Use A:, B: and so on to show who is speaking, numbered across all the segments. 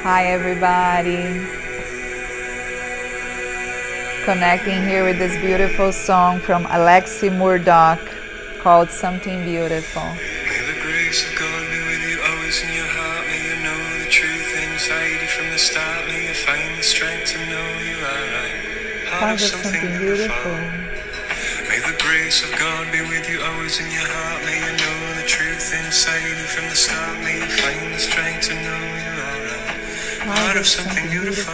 A: Hi everybody. Connecting here with this beautiful song from Alexis Murdoch called Something Beautiful.
B: May the grace of God be with you always in your heart. May you know the truth inside you from the start. May you find the strength to know you are right.
A: Part of something beautiful.
B: May the grace of God be with you always in your heart. May you know the truth inside you from the start. May you find the strength to know you are right. Part of something beautiful.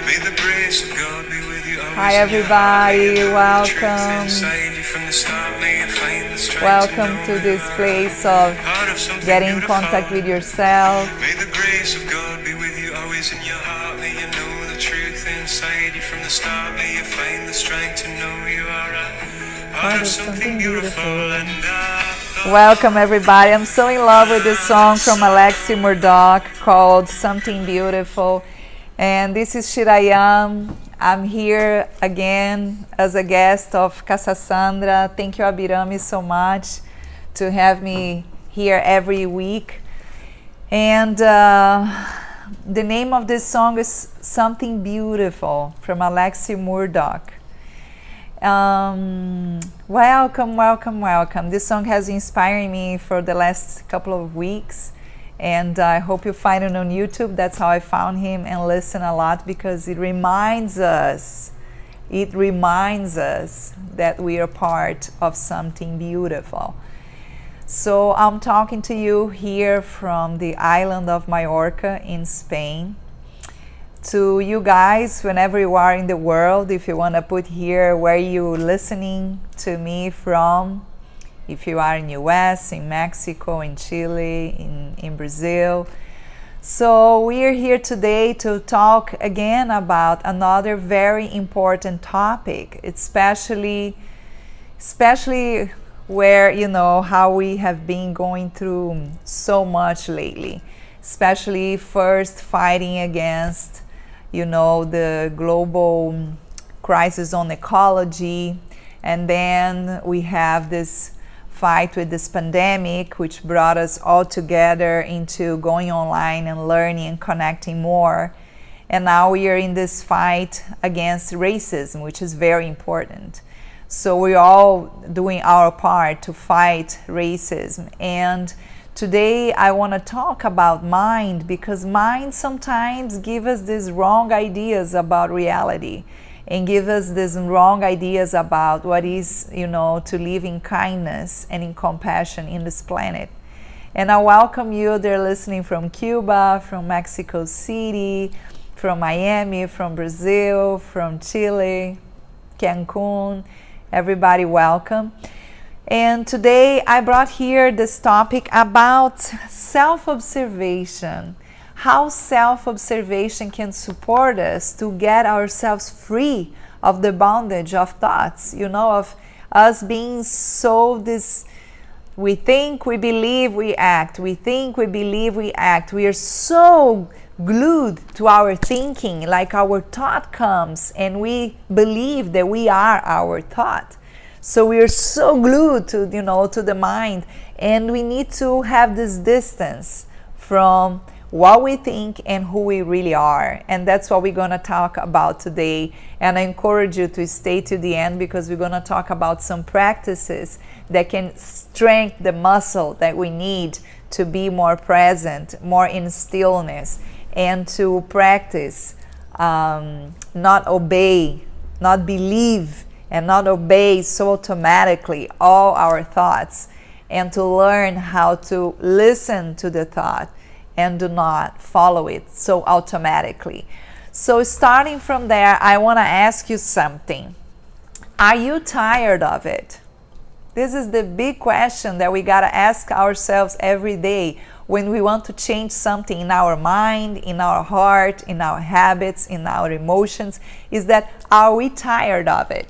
B: May the grace of God be with you always.
A: Hi everybody, welcome. Welcome to this place of getting in contact with yourself.
B: May the grace of God be with you always in your heart. May you know the truth inside you from the start. May you find the strength to know you are part of something beautiful.
A: Welcome everybody. I'm so in love with this song from Alexis Murdoch called Something Beautiful. And this is Shirayam. I'm here again as a guest of Casa Sandra. Thank you, Abirami, so much to have me here every week. And the name of this song is Something Beautiful from Alexis Murdoch. Welcome, welcome, welcome. This song has inspired me for the last couple of weeks. And I hope you find it on YouTube. That's how I found him and listen a lot because it reminds us that we are part of something beautiful. So I'm talking to you here from the island of Mallorca in Spain. To you guys, whenever you are in the world, if you want to put here where you're listening to me from, if you are in US, in Mexico, in Chile, in Brazil. So we are here today to talk again about another very important topic, especially where, you know, how we have been going through so much lately, especially first fighting against, you know, the global crisis on ecology, and then we have this fight with this pandemic, which brought us all together into going online and learning and connecting more. And now we are in this fight against racism, which is very important. So we're all doing our part to fight racism. And today I want to talk about mind, because mind sometimes gives us these wrong ideas about reality and give us these wrong ideas about what is, you know, to live in kindness and in compassion in this planet. And I welcome you. They're listening from Cuba, from Mexico City, from Miami, from Brazil, from Chile, Cancun. Everybody welcome. And today I brought here this topic about self-observation. How self-observation can support us to get ourselves free of the bondage of thoughts, you know, of us being so we think, we believe, we act. We think, we believe, we act. We are so glued to our thinking, like our thought comes and we believe that we are our thought. So we are so glued to, you know, to the mind, and we need to have this distance from what we think and who we really are. And that's what we're going to talk about today. And I encourage you to stay to the end, because we're going to talk about some practices that can strengthen the muscle that we need to be more present, more in stillness, and to practice not obey, not believe, and not obey so automatically all our thoughts, and to learn how to listen to the thought and do not follow it so automatically. So starting from there, I want to ask you something. Are you tired of it? This is the big question that we got to ask ourselves every day when we want to change something in our mind, in our heart, in our habits, in our emotions, is that, are we tired of it?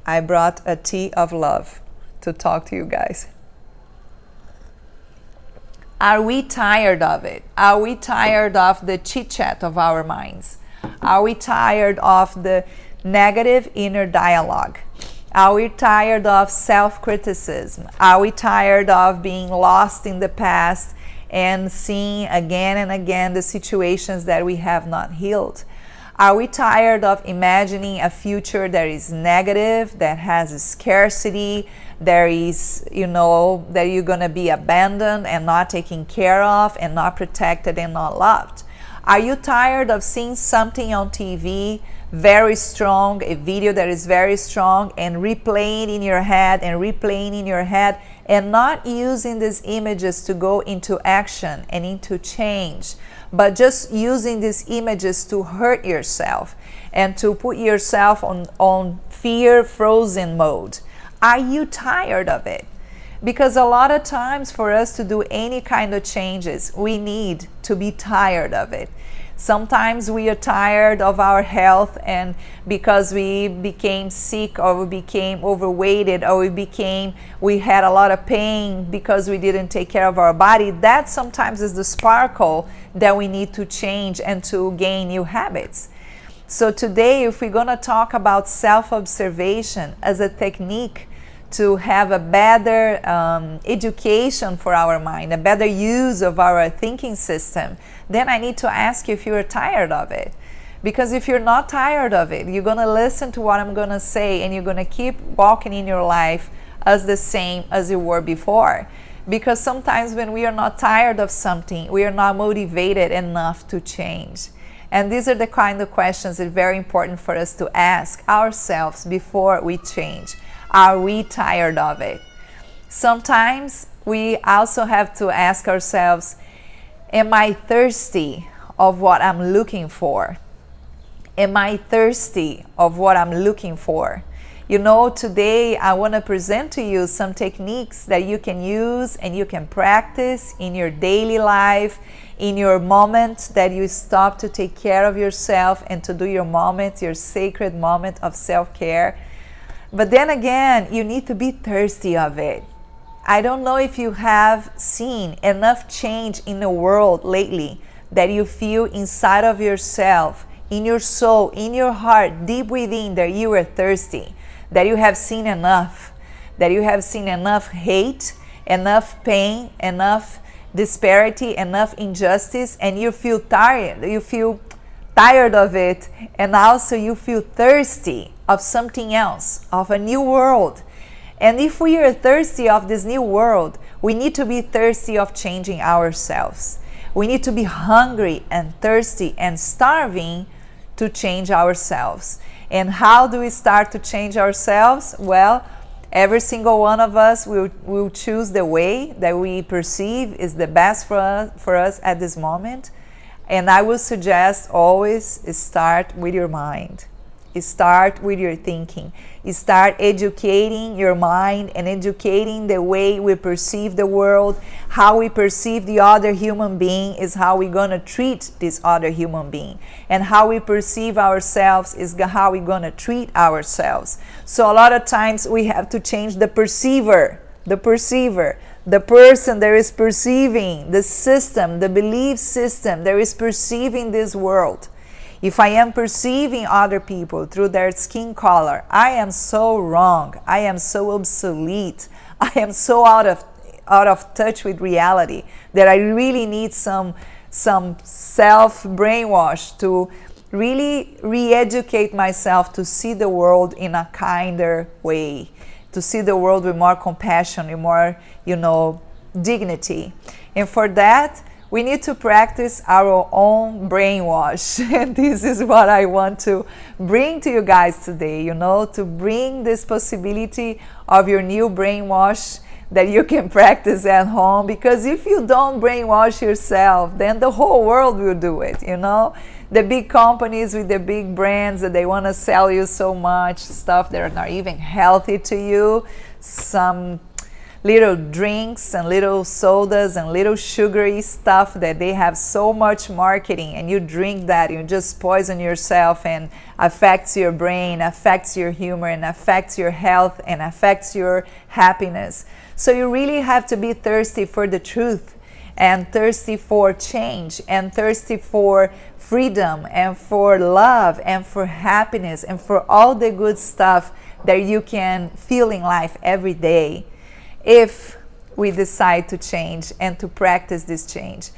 A: I brought a tea of love to talk to you guys. Are we tired of it? Are we tired of the chit-chat of our minds? Are we tired of the negative inner dialogue? Are we tired of self-criticism? Are we tired of being lost in the past and seeing again and again the situations that we have not healed? Are we tired of imagining a future that is negative, that has a scarcity, there is, that you're going to be abandoned and not taken care of and not protected and not loved? Are you tired of seeing something on TV very strong, a video that is very strong, and replaying in your head and replaying in your head, and not using these images to go into action and into change, but just using these images to hurt yourself and to put yourself on fear frozen mode? Are you tired of it? Because a lot of times for us to do any kind of changes, we need to be tired of it. Sometimes we are tired of our health, and because we became sick or we became overweighted or we had a lot of pain because we didn't take care of our body, that sometimes is the sparkle that we need to change and to gain new habits. So today, if we're going to talk about self-observation as a technique to have a better education for our mind, a better use of our thinking system, then I need to ask you if you're tired of it. Because if you're not tired of it, you're going to listen to what I'm going to say, and you're going to keep walking in your life as the same as you were before. Because sometimes when we are not tired of something, we are not motivated enough to change. And these are the kind of questions that are very important for us to ask ourselves before we change. Are we tired of it? Sometimes we also have to ask ourselves, am I thirsty of what I'm looking for? Am I thirsty of what I'm looking for? Today I want to present to you some techniques that you can use and you can practice in your daily life, in your moment that you stop to take care of yourself and to do your moment, your sacred moment of self-care. But then again, you need to be thirsty of it. I don't know if you have seen enough change in the world lately that you feel inside of yourself, in your soul, in your heart, deep within, that you are thirsty, that you have seen enough, that you have seen enough hate, enough pain, enough disparity, enough injustice, and you feel tired. You feel tired of it, and also you feel thirsty of something else, of a new world. And if we are thirsty of this new world, we need to be thirsty of changing ourselves. We need to be hungry and thirsty and starving to change ourselves. And how do we start to change ourselves? Well, every single one of us will choose the way that we perceive is the best for us at this moment. And I would suggest always start with your mind. Start with your thinking. Start educating your mind and educating the way we perceive the world. How we perceive the other human being is how we're going to treat this other human being. And how we perceive ourselves is how we're going to treat ourselves. So a lot of times we have to change the perceiver, the person that is perceiving, the system, the belief system that is perceiving this world. If I am perceiving other people through their skin color, I am so wrong. I am so obsolete. I am so out of touch with reality that I really need some self-brainwash to really re-educate myself to see the world in a kinder way, to see the world with more compassion, with more, dignity. And for that, we need to practice our own brainwash. And this is what I want to bring to you guys today, to bring this possibility of your new brainwash that you can practice at home. Because if you don't brainwash yourself, then the whole world will do it, The big companies with the big brands that they want to sell you so much stuff that are not even healthy to you. Some little drinks and little sodas and little sugary stuff that they have so much marketing, and you drink that, you just poison yourself and affects your brain, affects your humor, and affects your health and affects your happiness. So you really have to be thirsty for the truth, and thirsty for change, and thirsty for freedom, and for love, and for happiness, and for all the good stuff that you can feel in life every day. If we decide to change and to practice this change.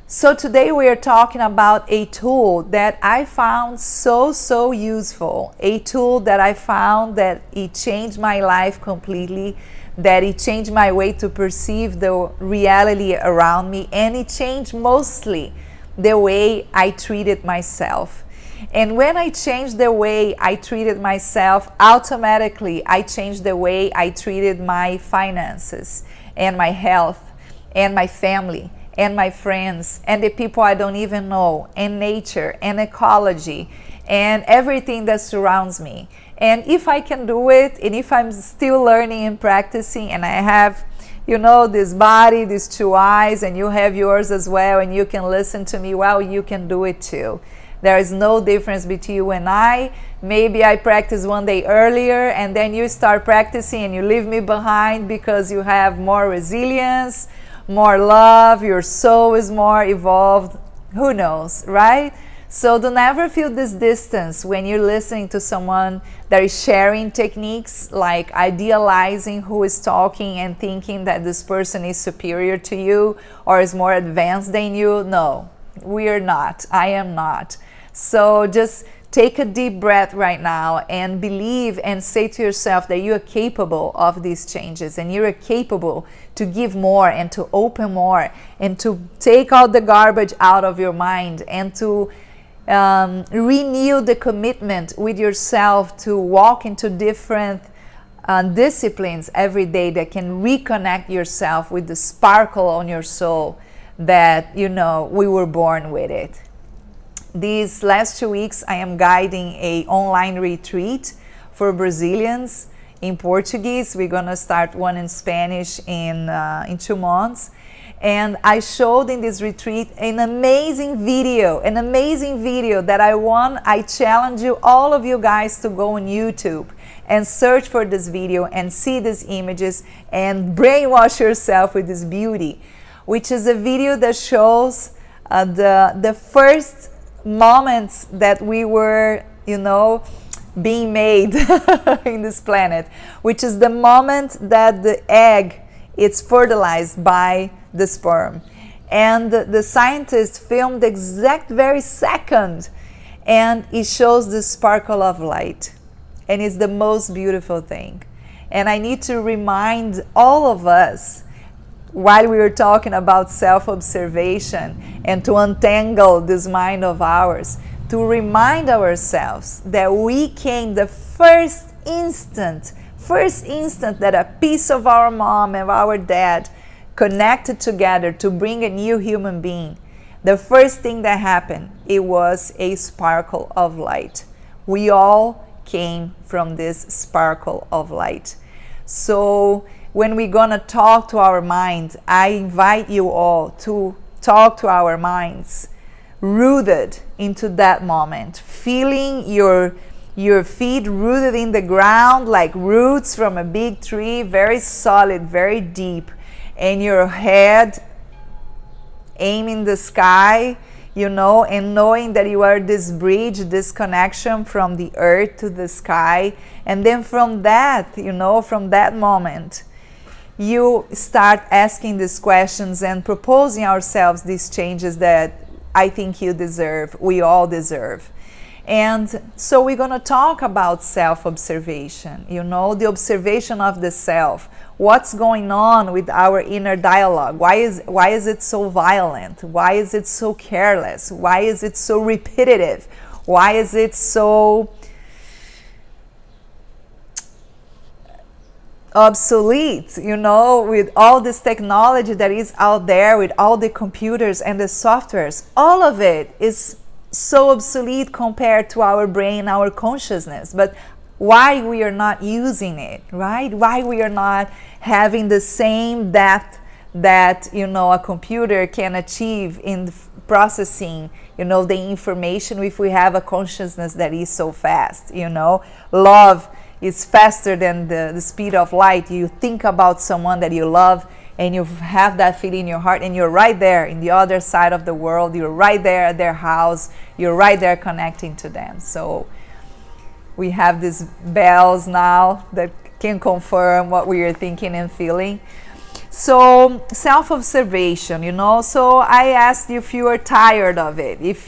A: So today we are talking about a tool that I found so useful, a tool that I found that it changed my life completely, that it changed my way to perceive the reality around me, and it changed mostly the way I treated myself. And when I changed the way I treated myself, automatically I changed the way I treated my finances and my health and my family and my friends and the people I don't even know, and nature and ecology and everything that surrounds me. And if I can do it, and if I'm still learning and practicing, and I have, this body, these two eyes, and you have yours as well, and you can listen to me, well, you can do it too. There is no difference between you and I. Maybe I practice one day earlier, and then you start practicing and you leave me behind because you have more resilience, more love, your soul is more evolved. Who knows, right? So don't ever feel this distance when you're listening to someone that is sharing techniques, like idealizing who is talking and thinking that this person is superior to you or is more advanced than you. No, we are not. I am not. So just take a deep breath right now and believe and say to yourself that you are capable of these changes, and you are capable to give more and to open more and to take all the garbage out of your mind and to renew the commitment with yourself to walk into different disciplines every day that can reconnect yourself with the sparkle on your soul that we were born with it. These last 2 weeks I am guiding a online retreat for Brazilians in Portuguese. We're gonna start one in Spanish in 2 months. And I showed in this retreat an amazing video that I challenge you, all of you guys, to go on YouTube and search for this video and see these images and brainwash yourself with this beauty, which is a video that shows the first moments that we were, being made in this planet, which is the moment that the egg is fertilized by the sperm. And the scientists filmed the exact very second, and it shows the sparkle of light, and it's the most beautiful thing. And I need to remind all of us, while we were talking about self-observation and to untangle this mind of ours, to remind ourselves that we came the first instant that a piece of our mom and our dad connected together to bring a new human being. The first thing that happened, it was a sparkle of light. We all came from this sparkle of light. So when we're gonna talk to our mind, I invite you all to talk to our minds rooted into that moment, feeling your feet rooted in the ground like roots from a big tree, very solid, very deep, and your head aiming the sky, and knowing that you are this bridge, this connection from the earth to the sky. And then from that, from that moment, you start asking these questions and proposing ourselves these changes that I think you deserve, we all deserve. And so we're going to talk about self-observation, the observation of the self. What's going on with our inner dialogue? Why is it so violent? Why is it so careless? Why is it so repetitive? Why is it so obsolete, with all this technology that is out there, with all the computers and the softwares? All of it is so obsolete compared to our brain, our consciousness. But why we are not using it, right? Why we are not having the same depth that a computer can achieve in processing the information if we have a consciousness that is so fast. Love is faster than the speed of light. You think about someone that you love and you have that feeling in your heart, and you're right there in the other side of the world, you're right there at their house, you're right there connecting to them. So we have these bells now that can confirm what we are thinking and feeling. So self-observation, you know, so I asked you if you are tired of it. If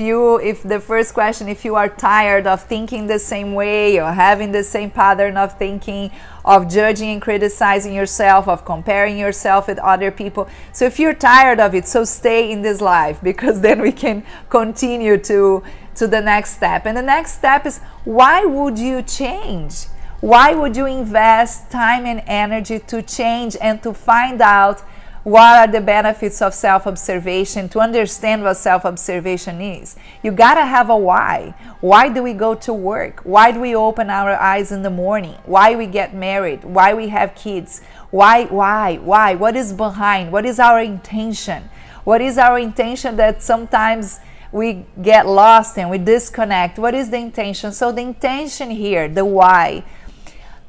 A: the first question, if you are tired of thinking the same way or having the same pattern of thinking, of judging and criticizing yourself, of comparing yourself with other people. So if you're tired of it, so stay in this life, because then we can continue to the next step. And the next step is, why would you change? Why would you invest time and energy to change and to find out what are the benefits of self-observation, to understand what self-observation is? You gotta have a why. Why do we go to work? Why do we open our eyes in the morning? Why we get married? Why we have kids? Why? What is behind? What is our intention? What is our intention that sometimes we get lost and we disconnect? What is the intention? So the intention here, the why,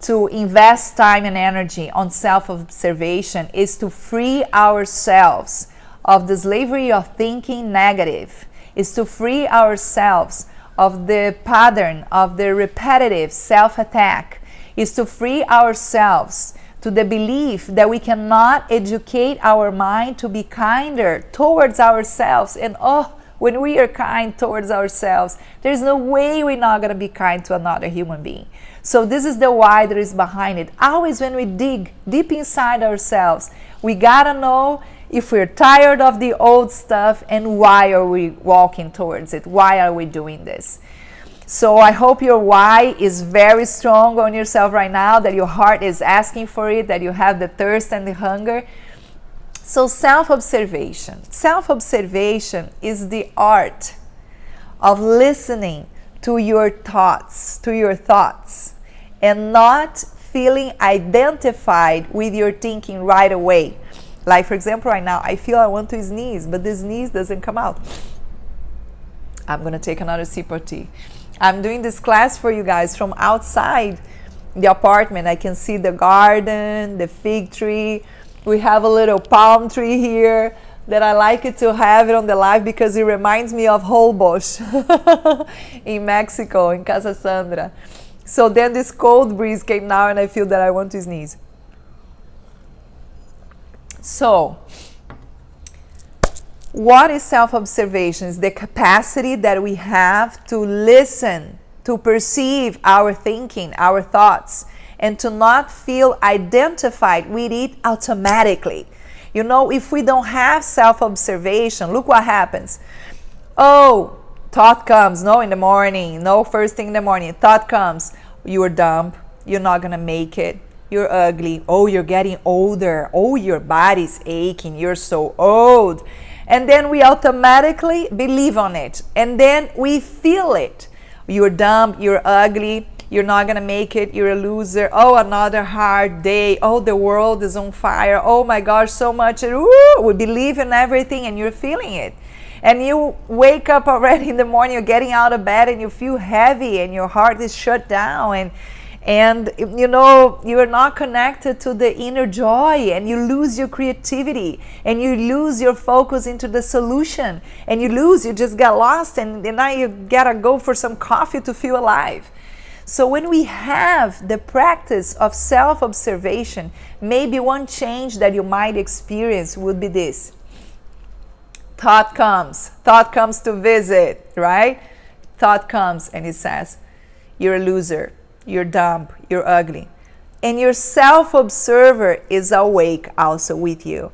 A: to invest time and energy on self-observation, is to free ourselves of the slavery of thinking negative, is to free ourselves of the pattern of the repetitive self-attack, is to free ourselves to the belief that we cannot educate our mind to be kinder towards ourselves. And when we are kind towards ourselves, there's no way we're not going to be kind to another human being. So this is the why that is behind it. Always when we dig deep inside ourselves, we gotta know if we're tired of the old stuff and why are we walking towards it? Why are we doing this? So I hope your why is very strong on yourself right now, that your heart is asking for it, that you have the thirst and the hunger. So self-observation. Self-observation is the art of listening to your thoughts, and not feeling identified with your thinking right away. Like, for example, right now, I feel I want to sneeze, but the sneeze doesn't come out. I'm going to take another sip of tea. I'm doing this class for you guys from outside the apartment. I can see the garden, the fig tree. We have a little palm tree here that I like it to have it on the live because it reminds me of Holbox in Mexico, in Casa Sandra. So then this cold breeze came now and I feel that I want to sneeze. So, what is self-observation? It's the capacity that we have to listen, to perceive our thinking, our thoughts, and to not feel identified with it automatically. You know, if we don't have self-observation, look what happens. Oh, thought comes, in the morning, first thing in the morning, thought comes, you're dumb, you're not gonna make it, you're ugly, oh, you're getting older, oh, your body's aching, you're so old. And then we automatically believe on it, and then we feel it. You're dumb, you're ugly, you're not gonna make it, you're a loser, oh, another hard day, oh, the world is on fire, oh my gosh, so much, we believe in everything and you're feeling it. And you wake up already in the morning, you're getting out of bed and you feel heavy and your heart is shut down, and you know, you're not connected to the inner joy, and you lose your creativity, and you lose your focus into the solution, and you just get lost, and now you gotta go for some coffee to feel alive. So when we have the practice of self-observation, maybe one change that you might experience would be this. Thought comes to visit, right? Thought comes and it says, you're a loser, you're dumb, you're ugly. And your self-observer is awake also with you.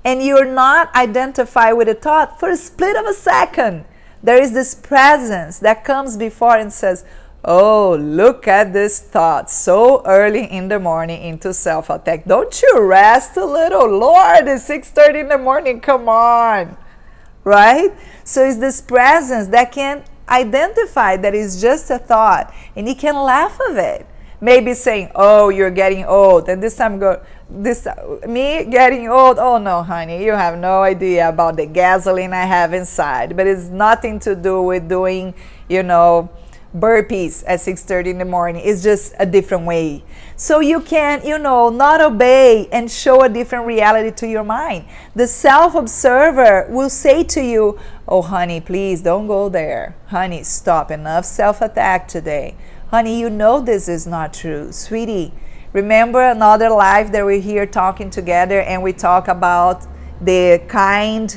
A: And you're not identified with the thought for a split of a second. There is this presence that comes before and says, oh, look at this thought so early in the morning into self-attack. Don't you rest a little? Lord, it's 6:30 in the morning. Come on. Right? So it's this presence that can identify that it's just a thought, and he can laugh of it. Maybe saying, oh, you're getting old. And this time, me getting old? Oh, no, honey, you have no idea about the gasoline I have inside. But it's nothing to do with doing, burpees at 6:30 in the morning. It's just a different way. So you can, not obey and show a different reality to your mind. The self-observer will say to you, oh, honey, please don't go there. Honey, stop. Enough self-attack today. Honey, you know this is not true. Sweetie, Remember another life that we're here talking together and we talk about the kind,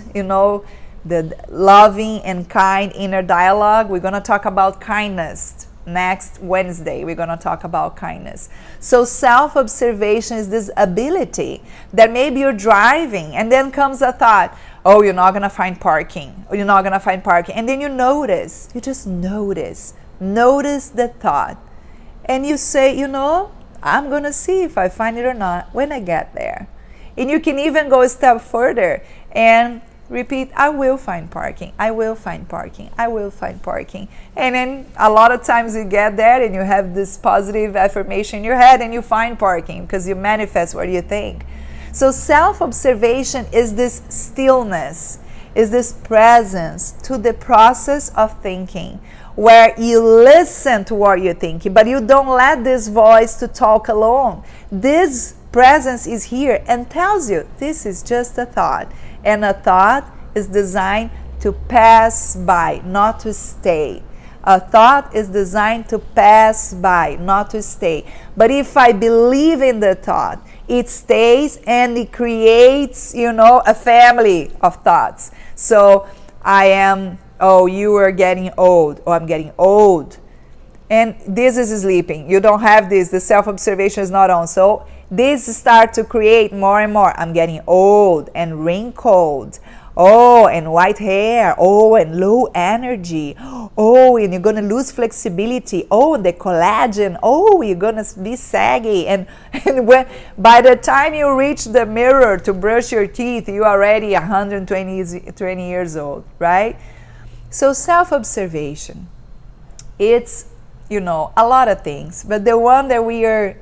A: the loving and kind inner dialogue? We're going to talk about kindness. Next Wednesday, we're going to talk about kindness. So self-observation is this ability that maybe you're driving and then comes a thought, oh, you're not going to find parking. Or you're not going to find parking. And then you just notice the thought. And you say, I'm going to see if I find it or not when I get there. And you can even go a step further and repeat, I will find parking, I will find parking, I will find parking. And then a lot of times you get there and you have this positive affirmation in your head and you find parking because you manifest what you think. So self-observation is this stillness, is this presence to the process of thinking, where you listen to what you're thinking, but you don't let this voice to talk alone. This presence is here and tells you this is just a thought. And a thought is designed to pass by, not to stay. A thought is designed to pass by, not to stay. But if I believe in the thought, it stays and it creates, a family of thoughts. So I am, you are getting old, or I'm getting old. And this is sleeping. You don't have this. The self-observation is not on. So these start to create more and more. I'm getting old and wrinkled. Oh, and white hair. Oh, and low energy. Oh, and you're going to lose flexibility. Oh, and the collagen. Oh, you're going to be saggy. And when, by the time you reach the mirror to brush your teeth, you're already 120 years old, right? So self-observation, it's, a lot of things. But the one that we are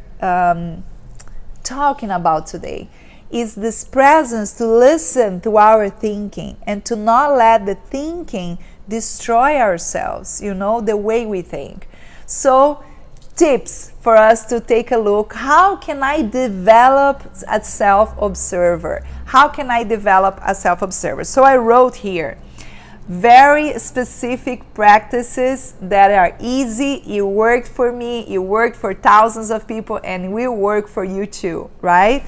A: talking about today is this presence to listen to our thinking and to not let the thinking destroy ourselves, the way we think. So tips for us to take a look. How can I develop a self-observer? How can I develop a self-observer? So I wrote here very specific practices that are easy. It worked for me, it worked for thousands of people, and will work for you too, right?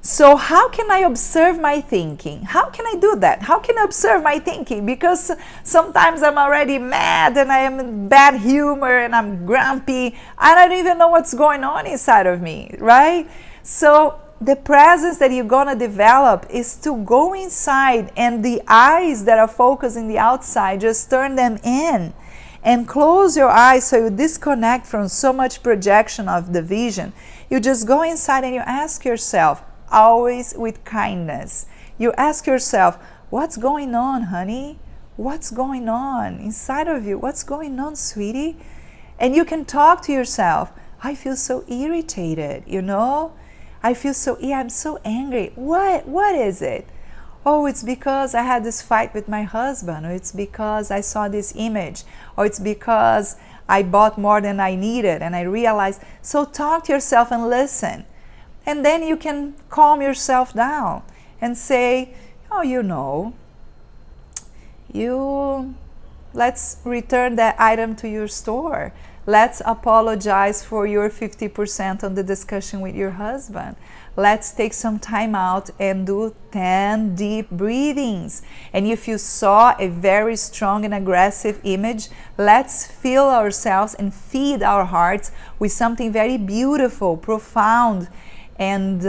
A: So how can I observe my thinking? How can I do that? How can I observe my thinking? Because sometimes I'm already mad and I am in bad humor and I'm grumpy and I don't even know what's going on inside of me, right? So the presence that you're going to develop is to go inside, and the eyes that are focused in the outside, just turn them in and close your eyes so you disconnect from so much projection of the vision. You just go inside and you ask yourself, always with kindness, you ask yourself, what's going on, honey? What's going on inside of you? What's going on, sweetie? And you can talk to yourself, I feel so irritated, I feel I'm so angry. What is it? Oh, it's because I had this fight with my husband, or it's because I saw this image, or it's because I bought more than I needed and I realized. So talk to yourself and listen. And then you can calm yourself down and say, let's return that item to your store. Let's apologize for your 50% on the discussion with your husband. Let's take some time out and do 10 deep breathings. And if you saw a very strong and aggressive image, let's fill ourselves and feed our hearts with something very beautiful, profound, and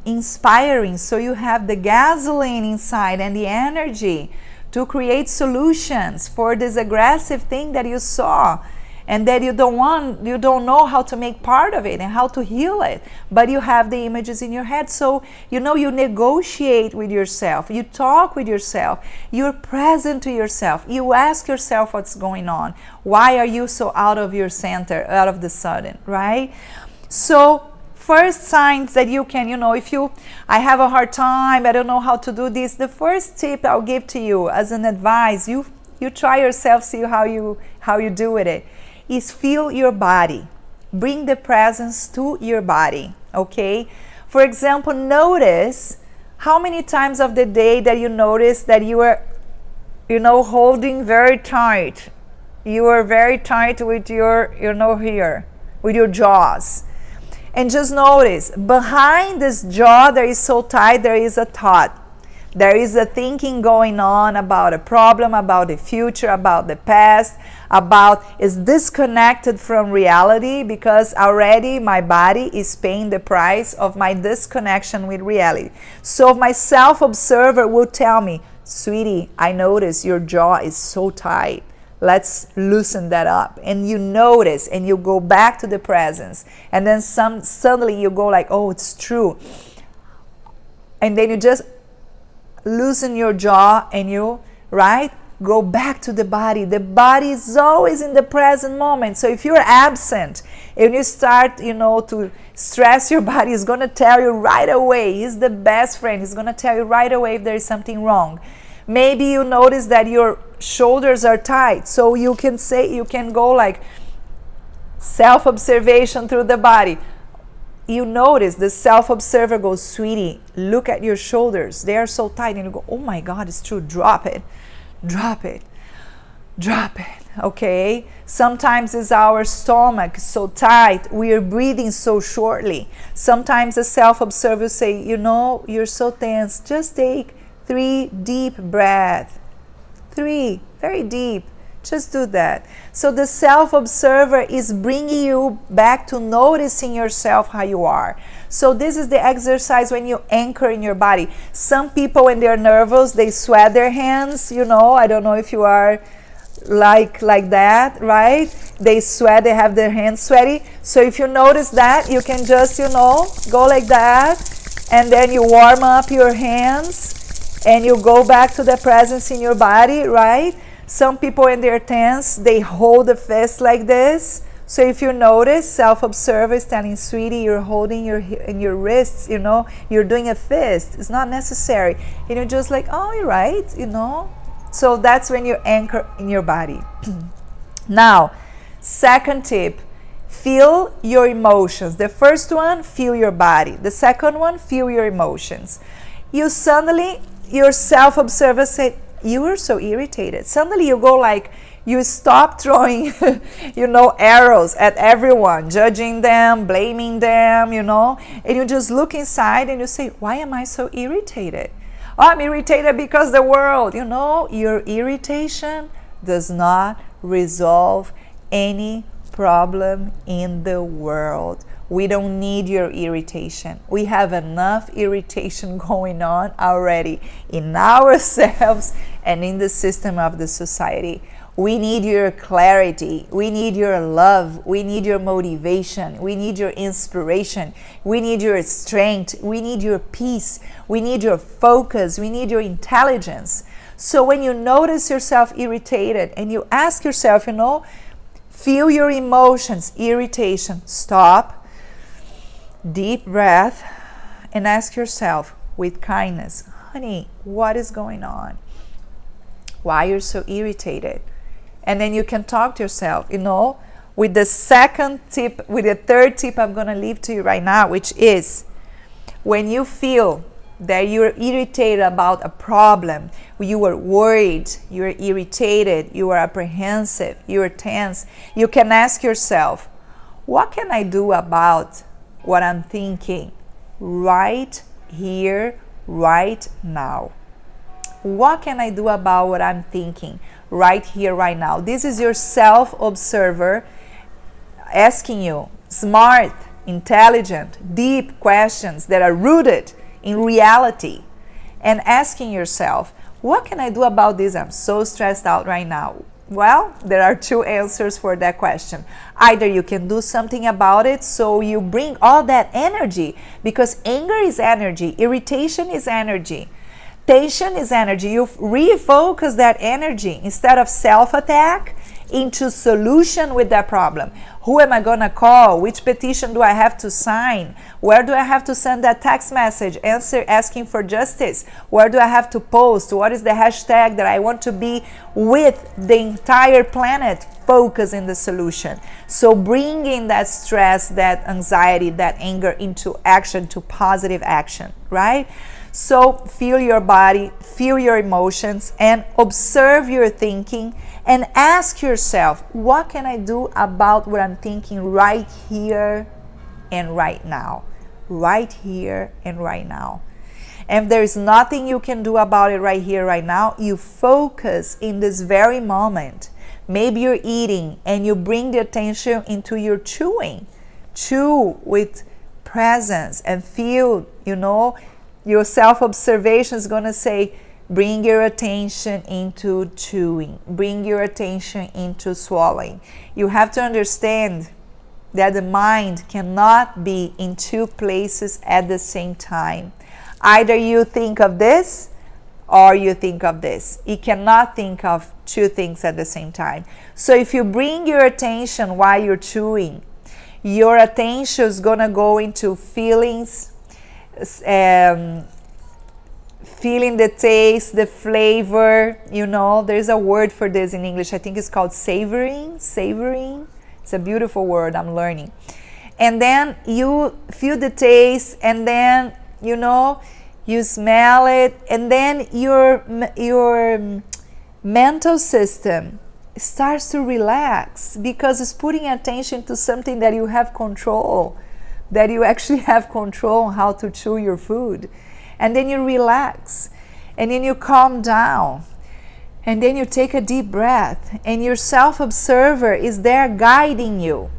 A: inspiring. So you have the gasoline inside and the energy to create solutions for this aggressive thing that you saw, and that you don't know how to make part of it and how to heal it, but you have the images in your head. So you negotiate with yourself, you talk with yourself, you're present to yourself, you ask yourself what's going on, why are you so out of your center, out of the sudden, right? So first signs that you can, I have a hard time, I don't know how to do this, the first tip I'll give to you as an advice, you try yourself, see how you do with it, is feel your body. Bring the presence to your body, okay? For example, notice how many times of the day that you notice that you are, holding very tight. You are very tight with your, here, with your jaws. And just notice, behind this jaw that is so tight, there is a thought. There is a thinking going on about a problem, about the future, about the past, about is disconnected from reality, because already my body is paying the price of my disconnection with reality. So my self-observer will tell me, sweetie, I notice your jaw is so tight. Let's loosen that up. And you notice and you go back to the presence. And then suddenly you go like, oh, it's true. And then you just loosen your jaw and you, right, go back to the body. The body is always in the present moment. So if you're absent and you start, to stress your body, is going to tell you right away. He's the best friend. He's going to tell you right away if there is something wrong. Maybe you notice that your shoulders are tight. So you can go like self-observation through the body. You notice the self-observer goes, sweetie, look at your shoulders. They are so tight. And you go, oh my God, it's true. Drop it. Drop it. Drop it. Okay? Sometimes it's our stomach so tight. We are breathing so shortly. Sometimes the self-observer say, you're so tense. Just take 3 deep breaths. 3. Very deep. Just do that. So the self-observer is bringing you back to noticing yourself how you are. So this is the exercise when you anchor in your body. Some people, when they're nervous, they sweat their hands. I don't know if you are like that, right? They sweat, they have their hands sweaty. So if you notice that, you can just, go like that. And then you warm up your hands and you go back to the presence in your body, right? Some people, when they're tense, they hold the fist like this. So if you notice, self-observer is telling, sweetie, you're holding your wrists, you're doing a fist. It's not necessary. And you're just like, oh, you're right, So that's when you anchor in your body. Now, second tip, feel your emotions. The first one, feel your body. The second one, feel your emotions. Your self-observer said, you were so irritated. Suddenly you go like, you stop throwing, arrows at everyone, judging them, blaming them, and you just look inside and you say, why am I so irritated? Oh, I'm irritated because the world, your irritation does not resolve any problem in the world. We don't need your irritation. We have enough irritation going on already in ourselves and in the system of the society. We need your clarity. We need your love. We need your motivation. We need your inspiration. We need your strength. We need your peace. We need your focus. We need your intelligence. So when you notice yourself irritated and you ask yourself, feel your emotions, irritation, stop. Deep breath and ask yourself with kindness, honey, what is going on? Why you're so irritated? And then you can talk to yourself, with the third tip I'm going to leave to you right now, which is when you feel that you're irritated about a problem, you are worried, you're irritated, you are apprehensive, you're tense, you can ask yourself, what can I do about what I'm thinking right here, right now? What can I do about what I'm thinking right here, right now? This is your self-observer asking you smart, intelligent, deep questions that are rooted in reality, and asking yourself, what can I do about this? I'm so stressed out right now. Well, there are 2 answers for that question. Either you can do something about it, so you bring all that energy, because anger is energy, irritation is energy, tension is energy. You refocus that energy instead of self-attack into solution with that problem. Who am I going to call? Which petition do I have to sign? Where do I have to send that text message asking for justice? Where do I have to post? What is the hashtag that I want to be with the entire planet? Focus in the solution. So bringing that stress, that anxiety, that anger into action, to positive action, right? So feel your body, feel your emotions, and observe your thinking, and ask yourself, what can I do about what I'm thinking right here and right now. Right here and right now. And there's nothing you can do about it right here, right now. You focus in this very moment. Maybe you're eating and you bring the attention into your chewing. Chew with presence and feel, your self-observation is going to say, bring your attention into chewing. Bring your attention into swallowing. You have to understand that the mind cannot be in two places at the same time. Either you think of this or you think of this. You cannot think of two things at the same time. So if you bring your attention while you're chewing, your attention is going to go into feelings, feeling the taste, the flavor, there's a word for this in English. I think it's called savoring. It's a beautiful word I'm learning. And then you feel the taste, and then, you smell it, and then your mental system starts to relax because it's putting attention to something that you have control, that you actually have control on how to chew your food. And then you relax, and then you calm down, and then you take a deep breath, and your self-observer is there guiding you.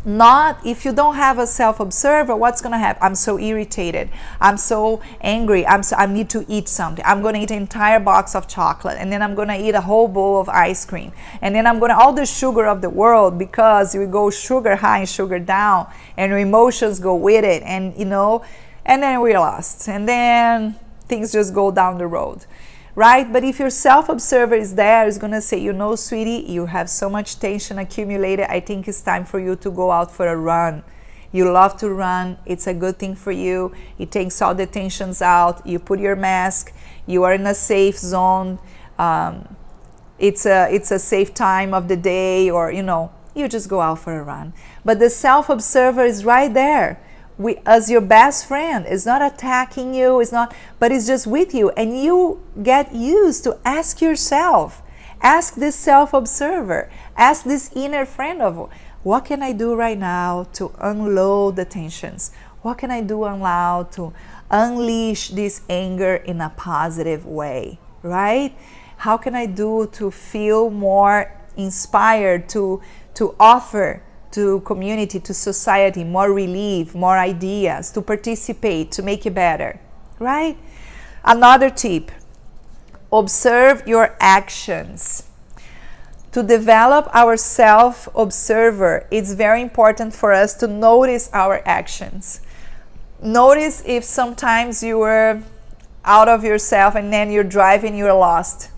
A: Not if you don't have a self-observer, what's going to happen? I'm so irritated. I'm so angry. I need to eat something. I'm going to eat an entire box of chocolate, and then I'm going to eat a whole bowl of ice cream. And then I'm going to all the sugar of the world, because you go sugar high and sugar down, and your emotions go with it, and and then we're lost. And then things just go down the road. Right? But if your self-observer is there, is going to say, sweetie, you have so much tension accumulated. I think it's time for you to go out for a run. You love to run. It's a good thing for you. It takes all the tensions out. You put your mask. You are in a safe zone. It's a safe time of the day, or, you just go out for a run. But the self-observer is right there. As your best friend, is not attacking you, but it's just with you. And you get used to ask yourself, ask this self-observer, ask this inner friend of, what can I do right now to unload the tensions? What can I do now to unleash this anger in a positive way, right? How can I do to feel more inspired to offer to community, to society, more relief, more ideas, to participate, to make it better, right? Another tip, observe your actions. To develop our self-observer, it's very important for us to notice our actions. Notice if sometimes you were out of yourself, and then you're driving, you're lost.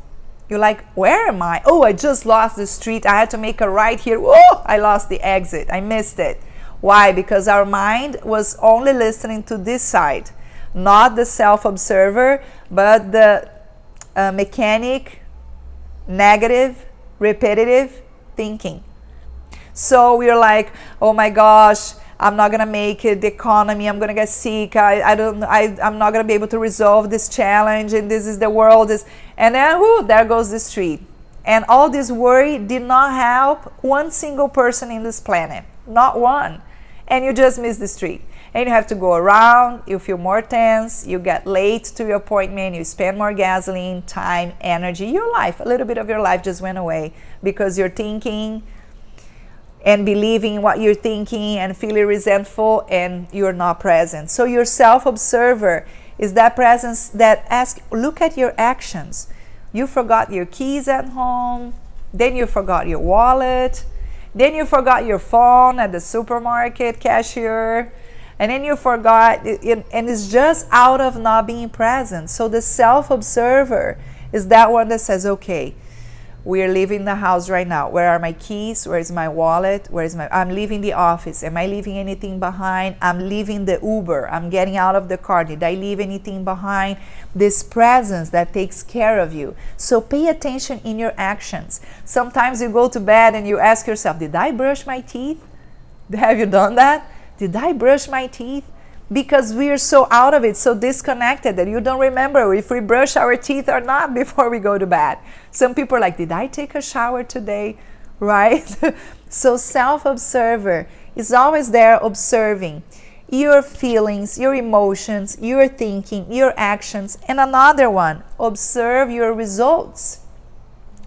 A: You're like, where am I? Oh, I just lost the street. I had to make a right here. Oh, I lost the exit. I missed it. Why? Because our mind was only listening to this side, not the self-observer, but the mechanic, negative, repetitive thinking. So we're like, oh my gosh, I'm not gonna make it, the economy, I'm gonna get sick, I'm not gonna be able to resolve this challenge, and this is the world, and then there goes the street. And all this worry did not help one single person in this planet, not one. And you just miss the street. And you have to go around, you feel more tense, you get late to your appointment, you spend more gasoline, time, energy, your life, a little bit of your life just went away because you're thinking and believing what you're thinking and feeling resentful, and you're not present. So your self-observer is that presence that look at your actions. You forgot your keys at home, then you forgot your wallet, then you forgot your phone at the supermarket cashier, and then you forgot, and it's just out of not being present. So the self-observer is that one that says, okay, we are leaving the house right now. Where are my keys? Where is my wallet? I'm leaving the office. Am I leaving anything behind? I'm leaving the Uber. I'm getting out of the car. Did I leave anything behind? This presence that takes care of you. So pay attention in your actions. Sometimes you go to bed and you ask yourself, did I brush my teeth? Have you done that? Did I brush my teeth? Because we are so out of it, so disconnected, that you don't remember if we brush our teeth or not before we go to bed. Some people are like, did I take a shower today? Right? So self-observer is always there observing your feelings, your emotions, your thinking, your actions. And another one, observe your results.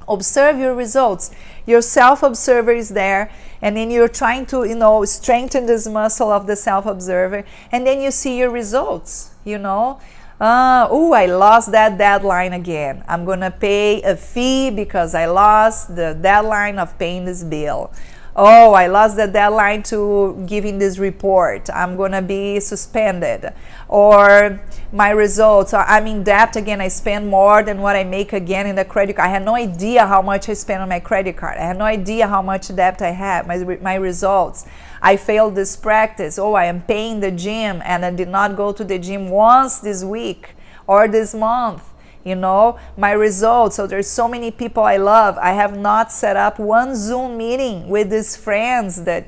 A: Observe your results. Your self-observer is there, and then you're trying to, strengthen this muscle of the self-observer, and then you see your results, I lost that deadline again. I'm gonna pay a fee because I lost the deadline of paying this bill. Oh, I lost the deadline to giving this report. I'm gonna be suspended. Or my results, I'm in debt again. I spend more than what I make again in the credit card. I had no idea how much I spent on my credit card. I had no idea how much debt I had. My results. I failed this practice. Oh, I am paying the gym and I did not go to the gym once this week or this month. My results. So there's so many people I love. I have not set up one Zoom meeting with these friends that,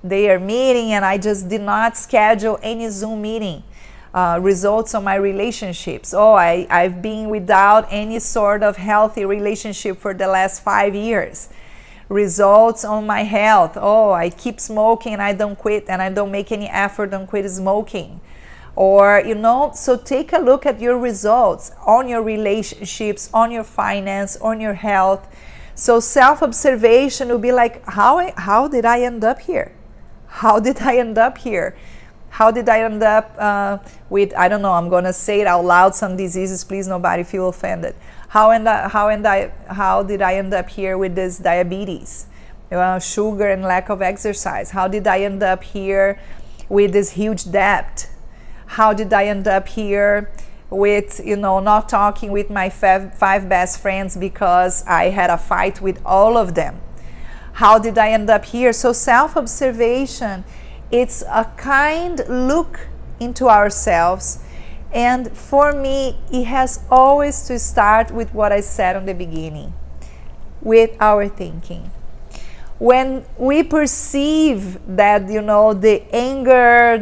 A: they are meeting, and I just did not schedule any Zoom meeting. Results on my relationships. Oh, I've been without any sort of healthy relationship for the last 5 years. Results on my health. Oh, I keep smoking and I don't quit, and I don't make any effort on quit smoking. Or, so take a look at your results on your relationships, on your finance, on your health. So self-observation will be like, how did I end up here? How did I end up here? How did I end up with, I don't know, I'm going to say it out loud, some diseases, please nobody feel offended. How did I end up here with this diabetes, sugar and lack of exercise? How did I end up here with this huge debt? How did I end up here with, not talking with my five best friends because I had a fight with all of them? How did I end up here? So self-observation, it's a kind look into ourselves. And for me, it has always to start with what I said on the beginning, with our thinking. When we perceive that, the anger,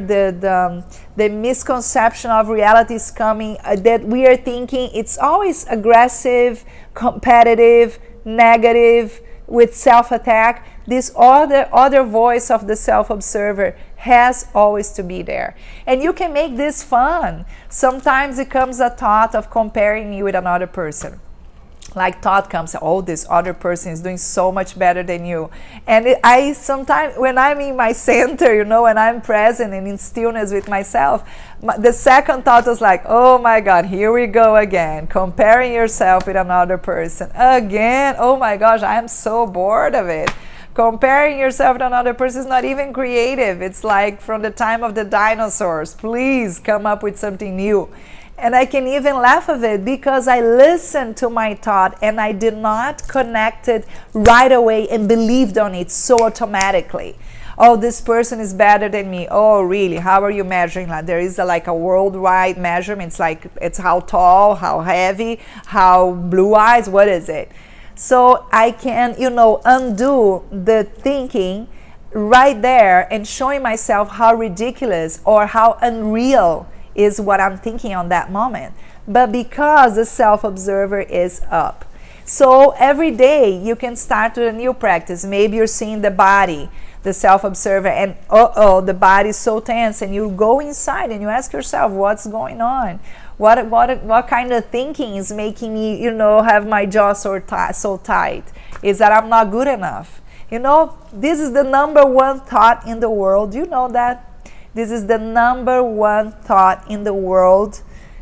A: the misconception of reality is coming, that we are thinking it's always aggressive, competitive, negative, with self-attack, this other voice of the self-observer has always to be there. And you can make this fun. Sometimes it comes a thought of comparing me with another person. Like thought comes, oh, this other person is doing so much better than you. And I sometimes, when I'm in my center, when I'm present and in stillness with myself, the second thought was like, oh my God, here we go again, comparing yourself with another person. Again, oh my gosh, I am so bored of it. Comparing yourself to another person is not even creative. It's like from the time of the dinosaurs. Please come up with something new. And I can even laugh at it because I listened to my thought and I did not connect it right away and believed on it so automatically. Oh, this person is better than me. Oh, really? How are you measuring that? There is a worldwide measurement. It's how tall, how heavy, how blue eyes. What is it? So I can, undo the thinking right there and showing myself how ridiculous or how unreal is what I'm thinking on that moment. But because the self-observer is up. So every day you can start with a new practice. Maybe you're seeing the body, the self-observer, and the body is so tense, and you go inside and you ask yourself, what's going on? What kind of thinking is making me, have my jaw so tight? Is that I'm not good enough? This is the number one thought in the world. You know that? This is the number one thought in the world.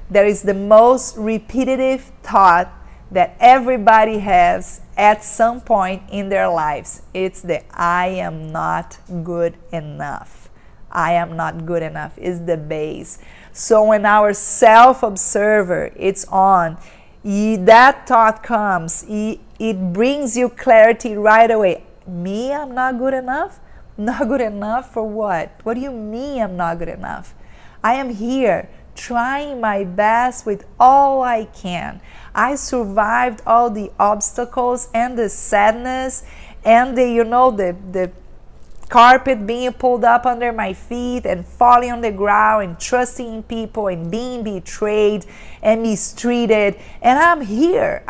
A: There is the most repetitive thought that everybody has at some point in their lives. It's the I am not good enough. I am not good enough is the base. So when our self-observer it's on, that thought comes, it brings you clarity right away. Me, I'm not good enough? Not good enough for what? What do you mean I'm not good enough? I am here trying my best with all I can. I survived all the obstacles and the sadness and the carpet being pulled up under my feet and falling on the ground and trusting in people and being betrayed and mistreated. And I'm here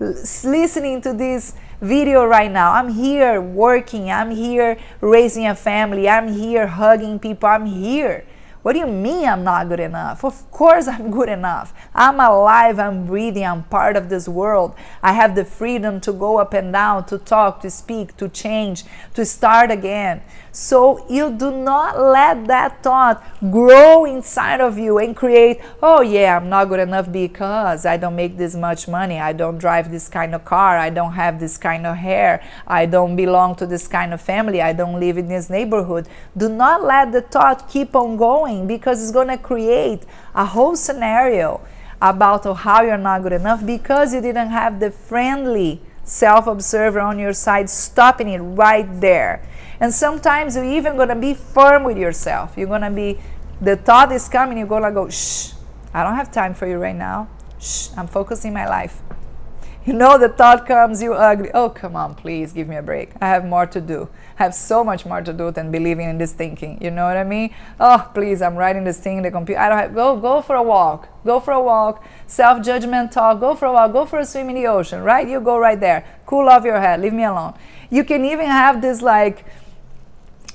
A: listening to this video right now. I'm here working. I'm here raising a family. I'm here hugging people. I'm here. What do you mean I'm not good enough? Of course I'm good enough. I'm alive, I'm breathing, I'm part of this world. I have the freedom to go up and down, to talk, to speak, to change, to start again. So you do not let that thought grow inside of you and create, oh yeah, I'm not good enough because I don't make this much money, I don't drive this kind of car, I don't have this kind of hair, I don't belong to this kind of family, I don't live in this neighborhood. Do not let the thought keep on going, because it's going to create a whole scenario about how you're not good enough because you didn't have the friendly self-observer on your side stopping it right there. And sometimes you're even going to be firm with yourself. You're going to be, the thought is coming, you're going to go, shh, I don't have time for you right now. Shh, I'm focusing my life. You know, the thought comes, you ugly. Oh, come on, please give me a break. I have more to do. I have so much more to do than believing in this thinking. You know what I mean? Oh, please, I'm writing this thing in the computer. I don't have, go for a walk. Go for a walk. Self-judgment talk. Go for a walk. Go for a swim in the ocean, right? You go right there. Cool off your head. Leave me alone. You can even have this like,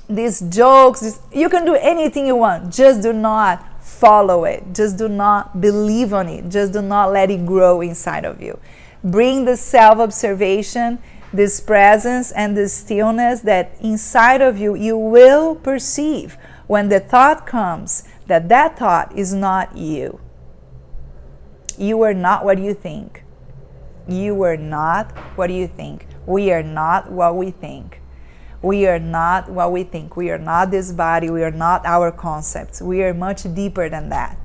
A: these jokes. You can do anything you want. Just do not follow it. Just do not believe on it. Just do not let it grow inside of you. Bring the self-observation, this presence and this stillness that inside of you, you will perceive when the thought comes that that thought is not you. You are not what you think. You are not what you think. We are not what we think. We are not what we think. We are not this body. We are not our concepts. We are much deeper than that.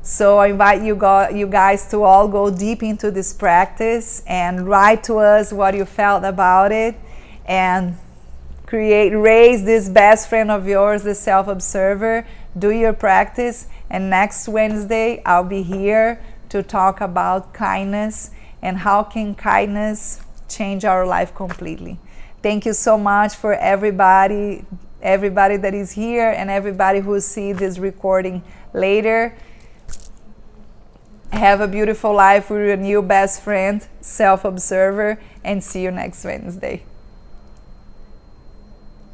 A: So I invite you guys to all go deep into this practice and write to us what you felt about it, and raise this best friend of yours, the self-observer. Do your practice, and next Wednesday I'll be here to talk about kindness and how can kindness change our life completely. Thank you so much for everybody that is here and everybody who will see this recording later. Have a beautiful life with your new best friend, self-observer, and see you next Wednesday.